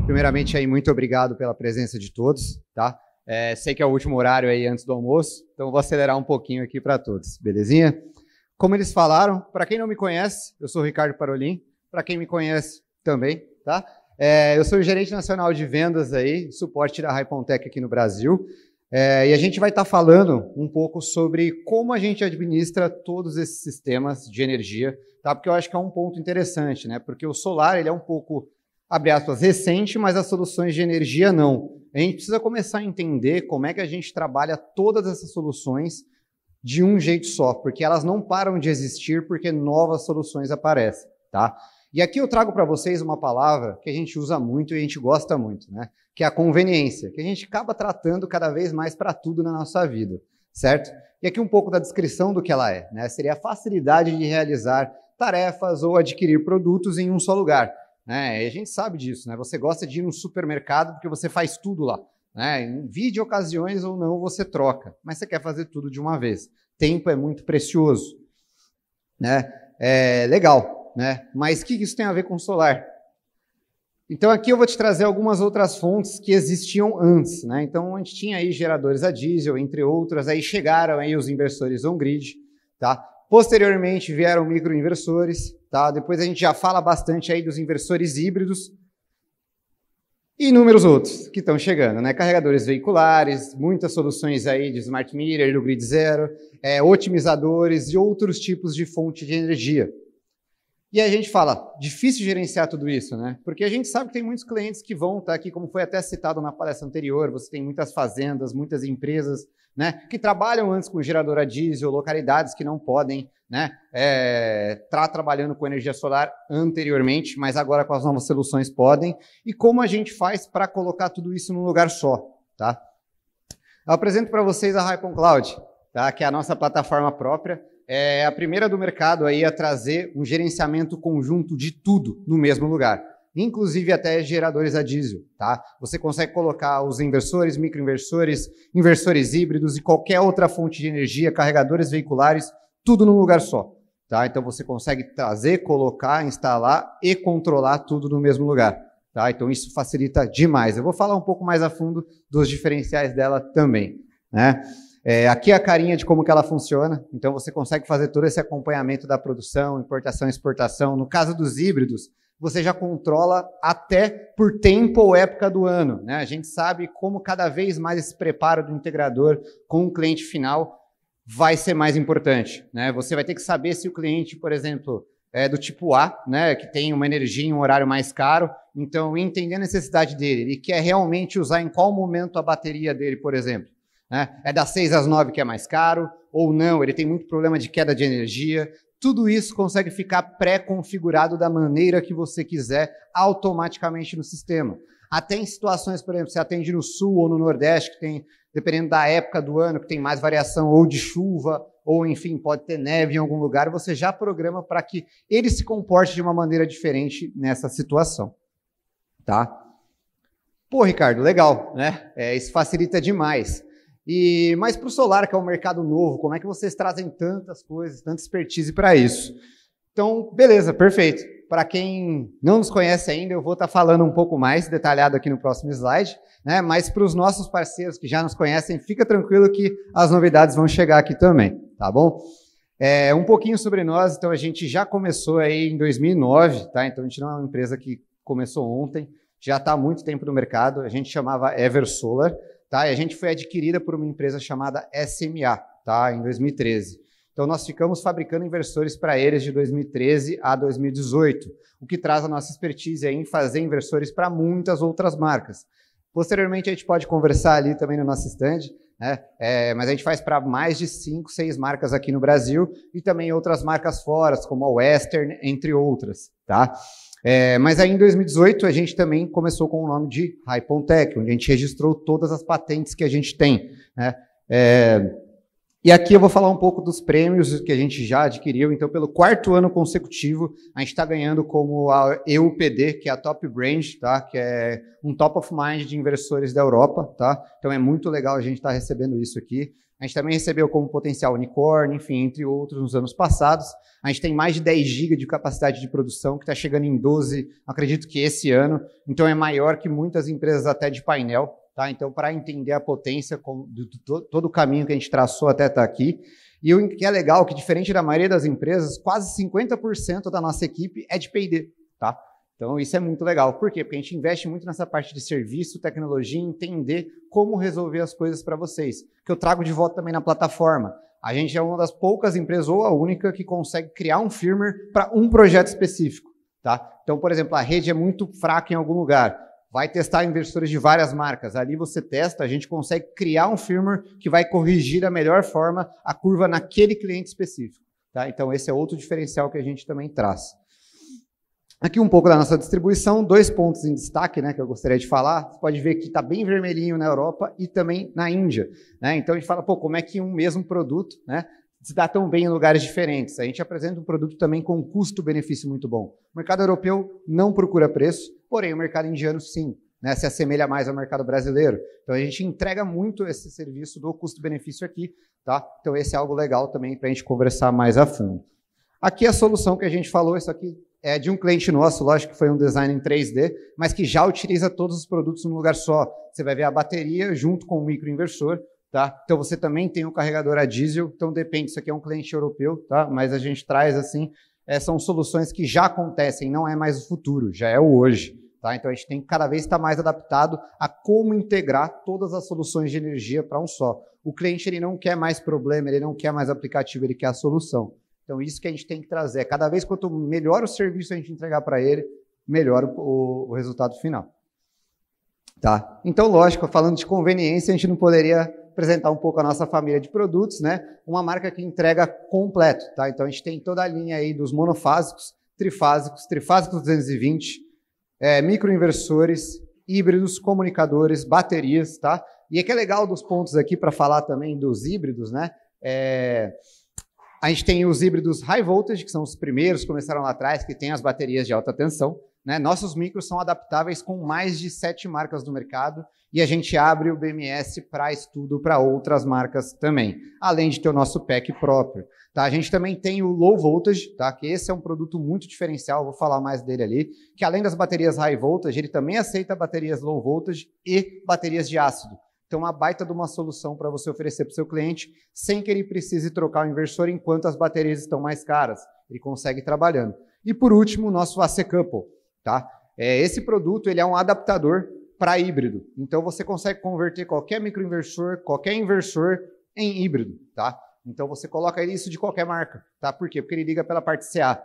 Primeiramente, aí, muito obrigado pela presença de todos, tá? Sei que é o último horário aí antes do almoço, então vou acelerar um pouquinho aqui para todos, belezinha? Como eles falaram, para quem não me conhece, eu sou o Ricardo Parolin, para quem me conhece também, tá? Eu sou o gerente nacional de vendas aí, suporte da Hypontec aqui no Brasil, e a gente vai estar falando um pouco sobre como a gente administra todos esses sistemas de energia, tá? Porque eu acho que é um ponto interessante, né? Porque o solar, ele é um pouco, abre aspas, recente, mas as soluções de energia não. A gente precisa começar a entender como é que a gente trabalha todas essas soluções de um jeito só, porque elas não param de existir porque novas soluções aparecem, tá? E aqui eu trago para vocês uma palavra que a gente usa muito e a gente gosta muito, né? Que é a conveniência, que a gente acaba tratando cada vez mais para tudo na nossa vida, certo? E aqui um pouco da descrição do que ela é, né? Seria a facilidade de realizar tarefas ou adquirir produtos em um só lugar. E a gente sabe disso, né? Você gosta de ir no supermercado porque você faz tudo lá, né? Em vídeo ocasiões ou não você troca, mas você quer fazer tudo de uma vez. Tempo é muito precioso, né? Legal, né? Mas o que isso tem a ver com solar? Então aqui eu vou te trazer algumas outras fontes que existiam antes, né? Então a gente tinha aí geradores a diesel, entre outras, aí chegaram aí os inversores on-grid, tá? Posteriormente vieram microinversores, tá? Depois a gente já fala bastante aí dos inversores híbridos e inúmeros outros que estão chegando, né? Carregadores veiculares, muitas soluções aí de smart meter, do grid zero, otimizadores e outros tipos de fonte de energia. E aí a gente fala, difícil gerenciar tudo isso, né? Porque a gente sabe que tem muitos clientes que vão estar aqui, como foi até citado na palestra anterior, você tem muitas fazendas, muitas empresas, né, que trabalham antes com gerador a diesel, localidades que não podem, né, estar trabalhando com energia solar anteriormente, mas agora com as novas soluções podem. E como a gente faz para colocar tudo isso num lugar só, tá? Eu apresento para vocês a Hypon Cloud, tá? Que é a nossa plataforma própria. É a primeira do mercado aí a trazer um gerenciamento conjunto de tudo no mesmo lugar, inclusive até geradores a diesel, tá? Você consegue colocar os inversores, microinversores, inversores híbridos e qualquer outra fonte de energia, carregadores veiculares, tudo num lugar só, tá? Então você consegue trazer, colocar, instalar e controlar tudo no mesmo lugar, tá? Então isso facilita demais. Eu vou falar um pouco mais a fundo dos diferenciais dela também, né? Aqui é a carinha de como que ela funciona, então você consegue fazer todo esse acompanhamento da produção, importação, exportação. No caso dos híbridos, você já controla até por tempo ou época do ano, né? A gente sabe como cada vez mais esse preparo do integrador com o cliente final vai ser mais importante, né? Você vai ter que saber se o cliente, por exemplo, é do tipo A, né, que tem uma energia em um horário mais caro, então entender a necessidade dele, ele quer realmente usar em qual momento a bateria dele, por exemplo. É das 6 às 9 que é mais caro, ou não, ele tem muito problema de queda de energia. Tudo isso consegue ficar pré-configurado da maneira que você quiser, automaticamente no sistema. Até em situações, por exemplo, você atende no sul ou no nordeste, que tem, dependendo da época do ano, que tem mais variação ou de chuva, ou enfim, pode ter neve em algum lugar, você já programa para que ele se comporte de uma maneira diferente nessa situação. Tá? Pô, Ricardo, legal, né? Isso facilita demais. Mas para o solar, que é um mercado novo, como é que vocês trazem tantas coisas, tanta expertise para isso? Então, beleza, perfeito. Para quem não nos conhece ainda, eu vou estar falando um pouco mais detalhado aqui no próximo slide, né? Mas para os nossos parceiros que já nos conhecem, fica tranquilo que as novidades vão chegar aqui também, tá bom? Um pouquinho sobre nós, então a gente já começou aí em 2009, tá? Então a gente não é uma empresa que começou ontem, já está há muito tempo no mercado, a gente chamava Eversolar, tá? E a gente foi adquirida por uma empresa chamada SMA, tá? Em 2013. Então, nós ficamos fabricando inversores para eles de 2013 a 2018, o que traz a nossa expertise aí em fazer inversores para muitas outras marcas. Posteriormente, a gente pode conversar ali também no nosso stand, né? Mas a gente faz para mais de 5, 6 marcas aqui no Brasil e também outras marcas fora, como a Western, entre outras, tá? Mas aí em 2018 a gente também começou com o nome de Hypontec, onde a gente registrou todas as patentes que a gente tem, né? E aqui eu vou falar um pouco dos prêmios que a gente já adquiriu. Então, pelo 4º ano consecutivo, a gente está ganhando como a EUPD, que é a Top Brand, tá? Que é um top of mind de inversores da Europa, tá? Então, é muito legal a gente estar recebendo isso aqui. A gente também recebeu como potencial unicórnio, enfim, entre outros nos anos passados. A gente tem mais de 10 GB de capacidade de produção, que está chegando em 12, acredito que esse ano. Então é maior que muitas empresas até de painel. Tá? Então, para entender a potência de todo o caminho que a gente traçou até estar aqui. E o que é legal, que diferente da maioria das empresas, quase 50% da nossa equipe é de P&D. Tá? Então, isso é muito legal. Por quê? Porque a gente investe muito nessa parte de serviço, tecnologia, entender como resolver as coisas para vocês. Que eu trago de volta também na plataforma. A gente é uma das poucas empresas, ou a única, que consegue criar um firmware para um projeto específico. Tá? Então, por exemplo, a rede é muito fraca em algum lugar. Vai testar inversores de várias marcas. Ali você testa, a gente consegue criar um firmware que vai corrigir da melhor forma a curva naquele cliente específico. Tá? Então, esse é outro diferencial que a gente também traz. Aqui um pouco da nossa distribuição, 2 pontos em destaque, né, que eu gostaria de falar. Você pode ver que está bem vermelhinho na Europa e também na Índia. Né? Então, a gente fala, pô, como é que um mesmo produto, né, se dá tão bem em lugares diferentes? A gente apresenta um produto também com um custo-benefício muito bom. O mercado europeu não procura preço, porém o mercado indiano sim, né, se assemelha mais ao mercado brasileiro. Então a gente entrega muito esse serviço do custo-benefício aqui, tá? Então esse é algo legal também para a gente conversar mais a fundo. Aqui a solução que a gente falou, isso aqui é de um cliente nosso, lógico que foi um design em 3D, mas que já utiliza todos os produtos num lugar só. Você vai ver a bateria junto com o microinversor. Tá? Então você também tem um carregador a diesel, então depende, isso aqui é um cliente europeu, tá? Mas a gente traz assim, são soluções que já acontecem, não é mais o futuro, já é o hoje. Tá? Então a gente tem que cada vez estar mais adaptado a como integrar todas as soluções de energia para um só. O cliente ele não quer mais problema, ele não quer mais aplicativo, ele quer a solução. Então isso que a gente tem que trazer. Cada vez quanto melhor o serviço a gente entregar para ele, melhor o resultado final. Tá? Então, lógico, falando de conveniência, a gente não poderia apresentar um pouco a nossa família de produtos, né? Uma marca que entrega completo, tá? Então a gente tem toda a linha aí dos monofásicos, trifásicos 220, microinversores, híbridos, comunicadores, baterias, tá? E é que é legal dos pontos aqui para falar também dos híbridos, né? A gente tem os híbridos high voltage, que são os primeiros, começaram lá atrás, que tem as baterias de alta tensão, né? Nossos micros são adaptáveis com mais de 7 marcas no mercado e a gente abre o BMS para estudo para outras marcas também, além de ter o nosso pack próprio. Tá? A gente também tem o low voltage, tá? Que esse é um produto muito diferencial, vou falar mais dele ali, que além das baterias high voltage, ele também aceita baterias low voltage e baterias de ácido. Então, uma baita de uma solução para você oferecer para o seu cliente, sem que ele precise trocar o inversor enquanto as baterias estão mais caras. Ele consegue ir trabalhando. E, por último, o nosso AC Couple. Tá? Esse produto ele é um adaptador para híbrido. Então, você consegue converter qualquer microinversor, qualquer inversor em híbrido. Tá? Então, você coloca isso de qualquer marca. Tá? Por quê? Porque ele liga pela parte CA.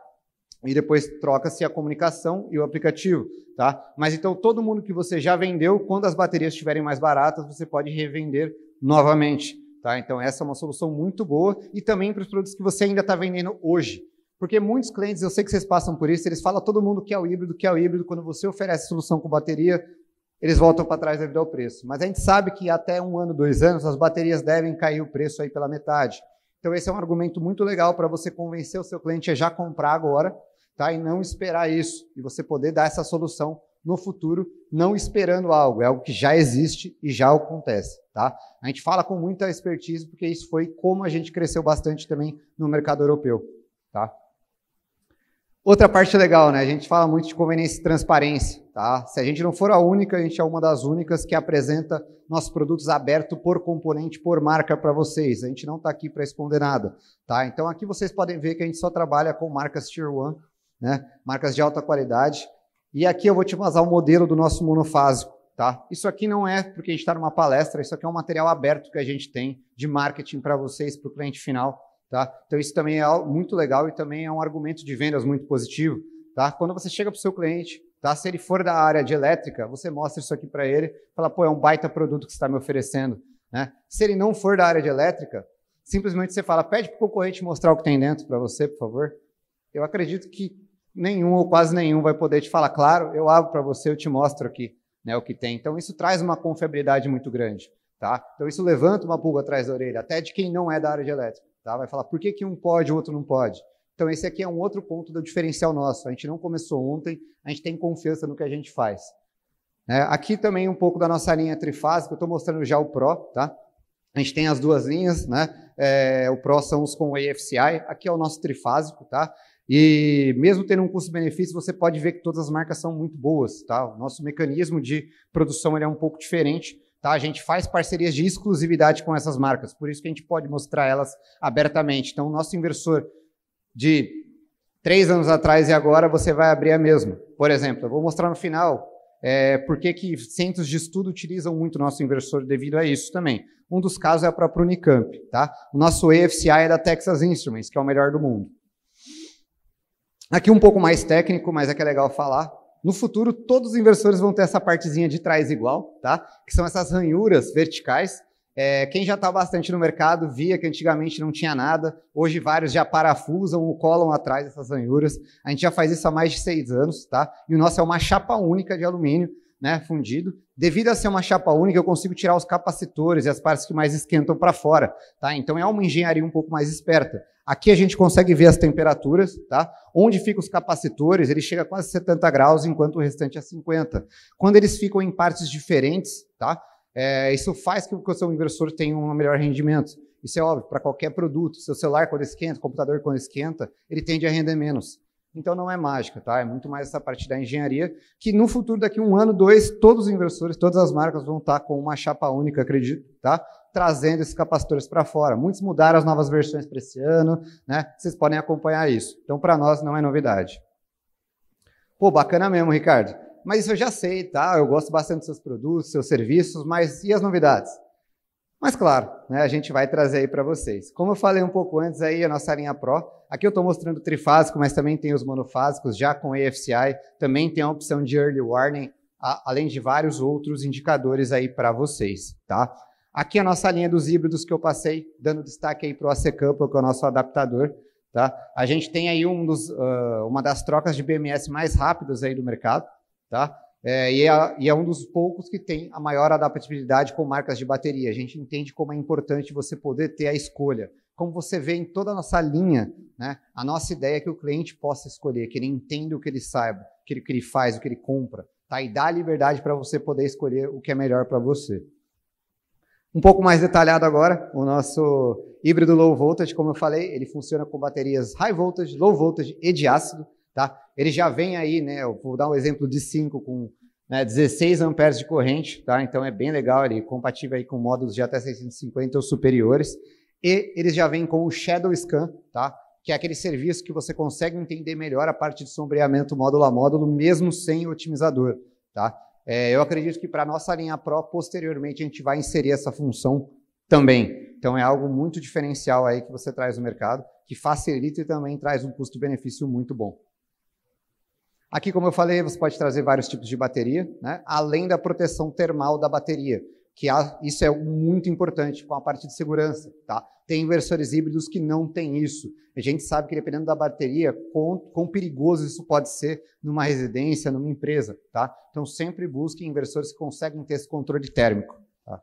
E depois troca-se a comunicação e o aplicativo, tá? Mas então todo mundo que você já vendeu, quando as baterias estiverem mais baratas, você pode revender novamente, tá? Então essa é uma solução muito boa e também para os produtos que você ainda está vendendo hoje. Porque muitos clientes, eu sei que vocês passam por isso, eles falam todo mundo que é o híbrido, quando você oferece solução com bateria, eles voltam para trás devido ao preço. Mas a gente sabe que até 1 ano, 2 anos, as baterias devem cair o preço aí pela metade. Então esse é um argumento muito legal para você convencer o seu cliente a já comprar agora, tá? E não esperar isso, e você poder dar essa solução no futuro, não esperando algo, é algo que já existe e já acontece. Tá? A gente fala com muita expertise, porque isso foi como a gente cresceu bastante também no mercado europeu. Tá? Outra parte legal, né? A gente fala muito de conveniência e transparência. Tá? Se a gente não for a única, a gente é uma das únicas que apresenta nossos produtos abertos por componente, por marca para vocês. A gente não está aqui para esconder nada. Tá? Então aqui vocês podem ver que a gente só trabalha com marcas Tier 1, né? Marcas de alta qualidade. E aqui eu vou te vazar o modelo do nosso monofásico. Tá? Isso aqui não é porque a gente está numa palestra, isso aqui é um material aberto que a gente tem de marketing para vocês, para o cliente final. Tá? Então isso também é muito legal e também é um argumento de vendas muito positivo. Tá? Quando você chega para o seu cliente, tá? Se ele for da área de elétrica, você mostra isso aqui para ele, fala, pô, é um baita produto que você está me oferecendo. Né? Se ele não for da área de elétrica, simplesmente você fala, pede para o concorrente mostrar o que tem dentro para você, por favor. Eu acredito que nenhum ou quase nenhum vai poder te falar, claro, eu abro para você, eu te mostro aqui, né, o que tem. Então isso traz uma confiabilidade muito grande. Tá? Então isso levanta uma pulga atrás da orelha, até de quem não é da área de elétrica. Tá? Vai falar, por que que um pode e o outro não pode? Então esse aqui é um outro ponto do diferencial nosso. A gente não começou ontem, a gente tem confiança no que a gente faz. Aqui também um pouco da nossa linha trifásica, eu estou mostrando já o Pro. Tá? A gente tem as duas linhas, né? O Pro são os com AFCI, aqui é o nosso trifásico, tá? E mesmo tendo um custo-benefício, você pode ver que todas as marcas são muito boas, tá? O nosso mecanismo de produção ele é um pouco diferente, tá? A gente faz parcerias de exclusividade com essas marcas, por isso que a gente pode mostrar elas abertamente. Então, o nosso inversor de 3 anos atrás e agora, você vai abrir a mesma. Por exemplo, eu vou mostrar no final por que centros de estudo utilizam muito o nosso inversor devido a isso também. Um dos casos é a própria Unicamp, tá? O nosso AFCI é da Texas Instruments, que é o melhor do mundo. Aqui um pouco mais técnico, mas é que é legal falar. No futuro, todos os inversores vão ter essa partezinha de trás igual, tá? Que são essas ranhuras verticais. Quem já está bastante no mercado via que antigamente não tinha nada. Hoje vários já parafusam ou colam atrás dessas ranhuras. A gente já faz isso há mais de 6 anos, tá? E o nosso é uma chapa única de alumínio, né, fundido. Devido a ser uma chapa única, eu consigo tirar os capacitores e as partes que mais esquentam para fora, tá? Então é uma engenharia um pouco mais esperta. Aqui a gente consegue ver as temperaturas, tá? Onde ficam os capacitores, ele chega a quase 70 graus, enquanto o restante é 50. Quando eles ficam em partes diferentes, tá? Isso faz com que o seu inversor tenha um melhor rendimento. Isso é óbvio, para qualquer produto. Seu celular, quando esquenta, o computador, quando esquenta, ele tende a render menos. Então não é mágica, tá? É muito mais essa parte da engenharia, que no futuro, daqui 1 ano, 2, todos os inversores, todas as marcas vão estar com uma chapa única, acredito, tá? Trazendo esses capacitores para fora. Muitos mudaram as novas versões para esse ano, né? Vocês podem acompanhar isso. Então, para nós, não é novidade. Pô, bacana mesmo, Ricardo. Mas isso eu já sei, tá? Eu gosto bastante dos seus produtos, seus serviços, mas e as novidades? Mas claro, né, a gente vai trazer aí para vocês. Como eu falei um pouco antes aí, a nossa linha Pro, aqui eu estou mostrando o trifásico, mas também tem os monofásicos, já com AFCI, também tem a opção de Early Warning, além de vários outros indicadores aí para vocês, tá? Aqui a nossa linha dos híbridos que eu passei, dando destaque aí para o AC Couple, que é o nosso adaptador, tá? A gente tem aí uma das trocas de BMS mais rápidas aí do mercado, tá? E é um dos poucos que tem a maior adaptabilidade com marcas de bateria. A gente entende como é importante você poder ter a escolha. Como você vê em toda a nossa linha, né, a nossa ideia é que o cliente possa escolher, que ele entenda o que ele saiba, o que ele faz, o que ele compra, tá? E dá liberdade para você poder escolher o que é melhor para você. Um pouco mais detalhado agora, o nosso híbrido low voltage, como eu falei, ele funciona com baterias high voltage, low voltage e de ácido. Tá? Ele já vem aí, né, eu vou dar um exemplo de 5 com 16 amperes de corrente, tá? Então é bem legal, ele é compatível aí com módulos de até 650 ou superiores, e eles já vêm com o Shadow Scan, tá? Que é aquele serviço que você consegue entender melhor a parte de sombreamento módulo a módulo, mesmo sem otimizador, tá? Eu acredito que para a nossa linha Pro, posteriormente, a gente vai inserir essa função também. Então é algo muito diferencial aí que você traz no mercado, que facilita e também traz um custo-benefício muito bom. Aqui, como eu falei, você pode trazer vários tipos de bateria, né? Além da proteção termal da bateria, que isso é muito importante com a parte de segurança, tá? Tem inversores híbridos que não têm isso. A gente sabe que, dependendo da bateria, quão perigoso isso pode ser numa residência, numa empresa, tá? Então, sempre busque inversores que conseguem ter esse controle térmico, tá?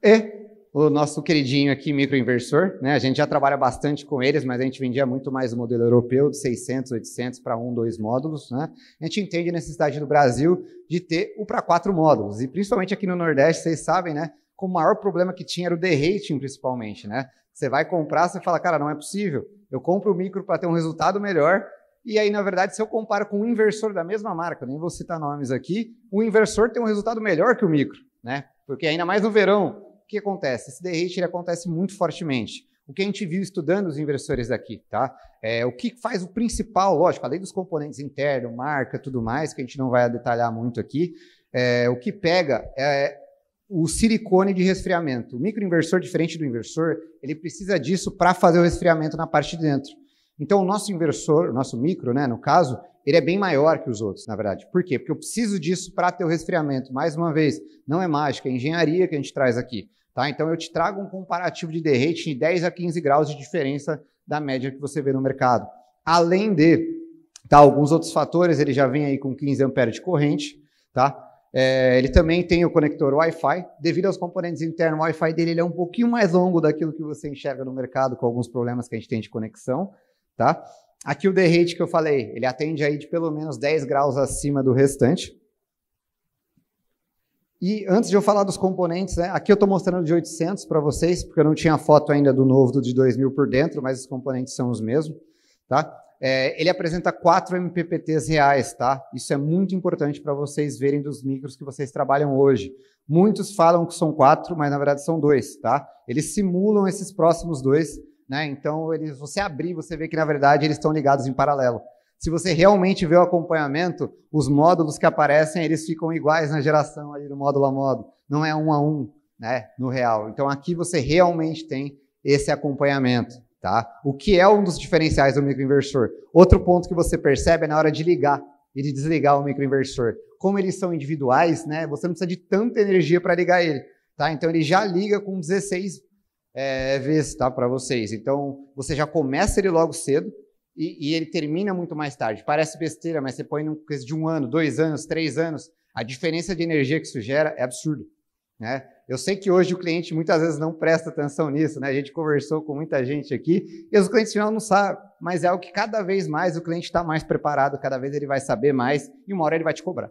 E o nosso queridinho aqui, microinversor, né? A gente já trabalha bastante com eles, mas a gente vendia muito mais o modelo europeu, de 600, 800 para 1, 2 módulos, né? A gente entende a necessidade do Brasil de ter o para 4 módulos, e principalmente aqui no Nordeste, vocês sabem, né? O maior problema que tinha era o derrating, principalmente, né? Você vai comprar, você fala, cara, não é possível, eu compro o micro para ter um resultado melhor, e aí, na verdade, se eu comparo com um inversor da mesma marca, nem vou citar nomes aqui, o inversor tem um resultado melhor que o micro, né? Porque ainda mais no verão, o que acontece? Esse derrate ele acontece muito fortemente. O que a gente viu estudando os inversores aqui, tá? O que faz o principal, lógico, além dos componentes internos, marca, tudo mais, que a gente não vai detalhar muito aqui, o que pega é o silicone de resfriamento. O microinversor, diferente do inversor, ele precisa disso para fazer o resfriamento na parte de dentro. Então, o nosso inversor, o nosso micro, né, no caso, ele é bem maior que os outros, na verdade. Por quê? Porque eu preciso disso para ter o resfriamento. Mais uma vez, não é mágica, é engenharia que a gente traz aqui. Tá? Então, eu te trago um comparativo de derrate de 10 a 15 graus de diferença da média que você vê no mercado. Além de, tá, alguns outros fatores, ele já vem aí com 15 amperes de corrente, tá? Ele também tem o conector Wi-Fi. Devido aos componentes internos, o Wi-Fi dele ele é um pouquinho mais longo daquilo que você enxerga no mercado, com alguns problemas que a gente tem de conexão, tá? Aqui o derrate que eu falei, ele atende aí de pelo menos 10 graus acima do restante. E antes de eu falar dos componentes, né, aqui eu estou mostrando de 800 para vocês, porque eu não tinha foto ainda do novo do de 2000 por dentro, mas os componentes são os mesmos. Tá? Ele apresenta 4 MPPTs reais. Tá? Isso é muito importante para vocês verem dos micros que vocês trabalham hoje. Muitos falam que são 4, mas na verdade são 2. Tá? Eles simulam esses próximos 2. Né? Então, você abrir, você vê que na verdade eles estão ligados em paralelo. Se você realmente vê o acompanhamento, os módulos que aparecem, eles ficam iguais na geração ali do módulo a módulo. Não é 1 a 1, né, no real. Então, aqui você realmente tem esse acompanhamento, tá? O que é um dos diferenciais do microinversor. Outro ponto que você percebe é na hora de ligar e de desligar o microinversor. Como eles são individuais, né, você não precisa de tanta energia para ligar ele, tá? Então, ele já liga com 16 vezes, tá, para vocês. Então, você já começa ele logo cedo, e ele termina muito mais tarde. Parece besteira, mas você põe num coisa de 1 ano, 2 anos, 3 anos, a diferença de energia que isso gera é absurda. Né? Eu sei que hoje o cliente muitas vezes não presta atenção nisso, né? A gente conversou com muita gente aqui, e os clientes final não sabem, mas é algo que cada vez mais o cliente está mais preparado, cada vez ele vai saber mais, e uma hora ele vai te cobrar.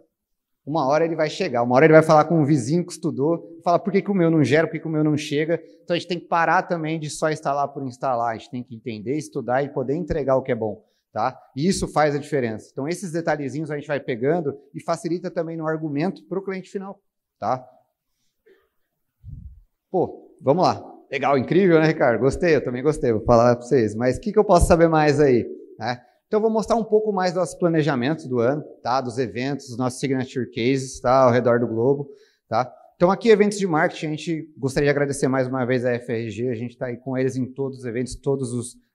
Uma hora ele vai chegar, uma hora ele vai falar com um vizinho que estudou, falar por que o meu não gera, por que o meu não chega. Então a gente tem que parar também de só instalar por instalar, a gente tem que entender, estudar e poder entregar o que é bom. Tá? E isso faz a diferença. Então esses detalhezinhos a gente vai pegando e facilita também no argumento para o cliente final. Tá? Pô, vamos lá. Legal, incrível, né, Ricardo? Gostei, eu também gostei, vou falar para vocês. Mas o que eu posso saber mais aí? Né? Então, eu vou mostrar um pouco mais dos planejamentos do ano, tá? Dos eventos, dos nossos signature cases, tá? Ao redor do globo, tá? Então, aqui, eventos de marketing, a gente gostaria de agradecer mais uma vez a FRG, a gente está aí com eles em todos os eventos, todas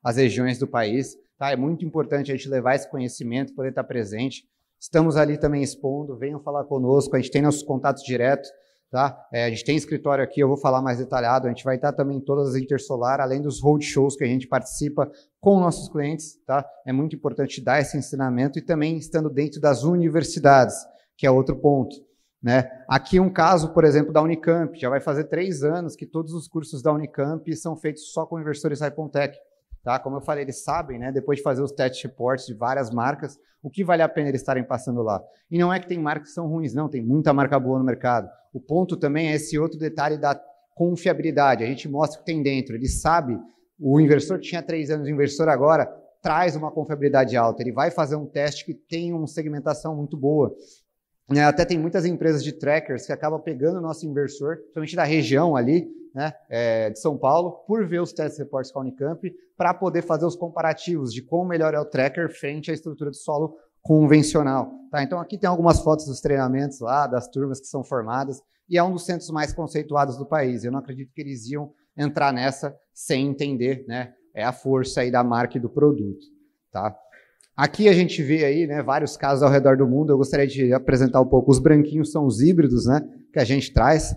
as regiões do país, tá? É muito importante a gente levar esse conhecimento, poder estar presente. Estamos ali também expondo, venham falar conosco, a gente tem nossos contatos diretos, tá? A gente tem escritório aqui, eu vou falar mais detalhado, a gente vai estar também em todas as Intersolar, além dos roadshows que a gente participa com nossos clientes, tá? É muito importante dar esse ensinamento e também estando dentro das universidades, que é outro ponto, né? Aqui um caso, por exemplo, da Unicamp, já vai fazer 3 anos que todos os cursos da Unicamp são feitos só com inversores Hypontech, tá? Como eu falei, eles sabem, né? Depois de fazer os test reports de várias marcas, o que vale a pena eles estarem passando lá. E não é que tem marcas que são ruins, não, tem muita marca boa no mercado. O ponto também é esse outro detalhe da confiabilidade. A gente mostra o que tem dentro. Ele sabe, o inversor tinha 3 anos, o inversor agora traz uma confiabilidade alta. Ele vai fazer um teste que tem uma segmentação muito boa. Até tem muitas empresas de trackers que acabam pegando o nosso inversor, principalmente da região ali, né, de São Paulo, por ver os test reports com a Unicamp, para poder fazer os comparativos de quão melhor é o tracker frente à estrutura de solo convencional. Tá? Então, aqui tem algumas fotos dos treinamentos lá, das turmas que são formadas, e é um dos centros mais conceituados do país. Eu não acredito que eles iam entrar nessa sem entender, né, a força aí da marca e do produto. Tá? Aqui a gente vê aí, né, vários casos ao redor do mundo. Eu gostaria de apresentar um pouco. Os branquinhos são os híbridos, né, que a gente traz.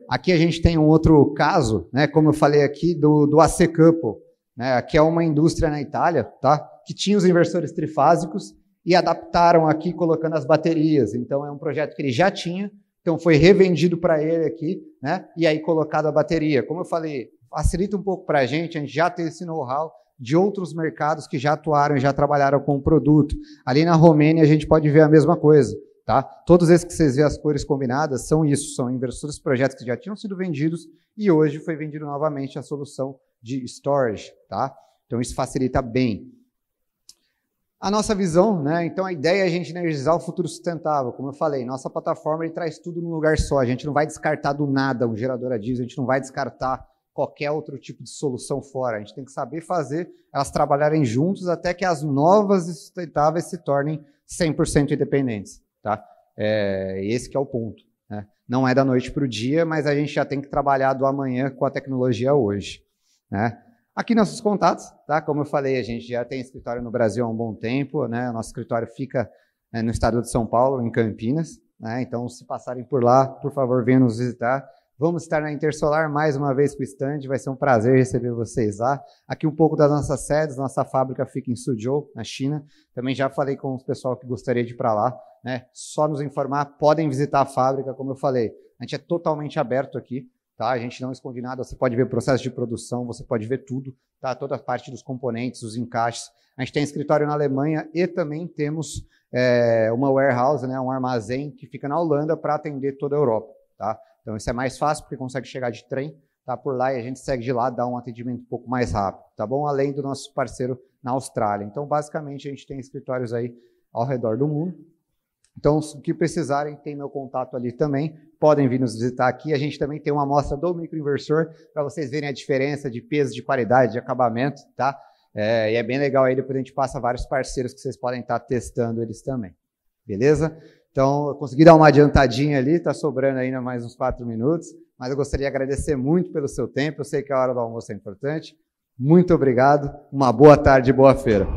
Aqui a gente tem um outro caso, né, como eu falei aqui, do AC Couple, né, que é uma indústria na Itália, tá, que tinha os inversores trifásicos e adaptaram aqui colocando as baterias. Então, é um projeto que ele já tinha, então foi revendido para ele aqui, né, e aí colocado a bateria. Como eu falei, facilita um pouco para a gente já ter esse know-how de outros mercados que já atuaram e já trabalharam com o produto. Ali na Romênia a gente pode ver a mesma coisa. Tá? Todos esses que vocês veem as cores combinadas são isso, são inversores projetos que já tinham sido vendidos e hoje foi vendido novamente a solução de storage. Tá? Então isso facilita bem. A nossa visão, né? Então a ideia é a gente energizar o futuro sustentável. Como eu falei, nossa plataforma ele traz tudo num lugar só. A gente não vai descartar do nada um gerador a diesel, a gente não vai descartar qualquer outro tipo de solução fora. A gente tem que saber fazer elas trabalharem juntos até que as novas e sustentáveis se tornem 100% independentes. Tá? Esse que é o ponto. Né? Não é da noite para o dia, mas a gente já tem que trabalhar do amanhã com a tecnologia hoje. Né? Aqui nossos contatos, tá? Como eu falei, a gente já tem escritório no Brasil há um bom tempo. Né? O nosso escritório fica no estado de São Paulo, em Campinas. Né? Então, se passarem por lá, por favor, venham nos visitar. Vamos estar na Intersolar mais uma vez com o stand, vai ser um prazer receber vocês lá. Aqui um pouco das nossas sedes, nossa fábrica fica em Suzhou, na China. Também já falei com o pessoal que gostaria de ir para lá, né? Só nos informar, podem visitar a fábrica, como eu falei. A gente é totalmente aberto aqui, tá? A gente não esconde nada, você pode ver o processo de produção, você pode ver tudo, tá? Toda a parte dos componentes, os encaixes. A gente tem escritório na Alemanha e também temos uma warehouse, né, um armazém que fica na Holanda para atender toda a Europa, tá? Então isso é mais fácil porque consegue chegar de trem, tá por lá e a gente segue de lá, dá um atendimento um pouco mais rápido, tá bom? Além do nosso parceiro na Austrália. Então basicamente a gente tem escritórios aí ao redor do mundo. Então, o que precisarem, tem meu contato ali também. Podem vir nos visitar aqui. A gente também tem uma amostra do microinversor para vocês verem a diferença de peso, de qualidade, de acabamento, tá? E é bem legal aí, depois a gente passa vários parceiros que vocês podem estar testando eles também. Beleza? Então, eu consegui dar uma adiantadinha ali, está sobrando ainda mais uns 4 minutos, mas eu gostaria de agradecer muito pelo seu tempo. Eu sei que a hora do almoço é importante. Muito obrigado. Uma boa tarde e boa feira.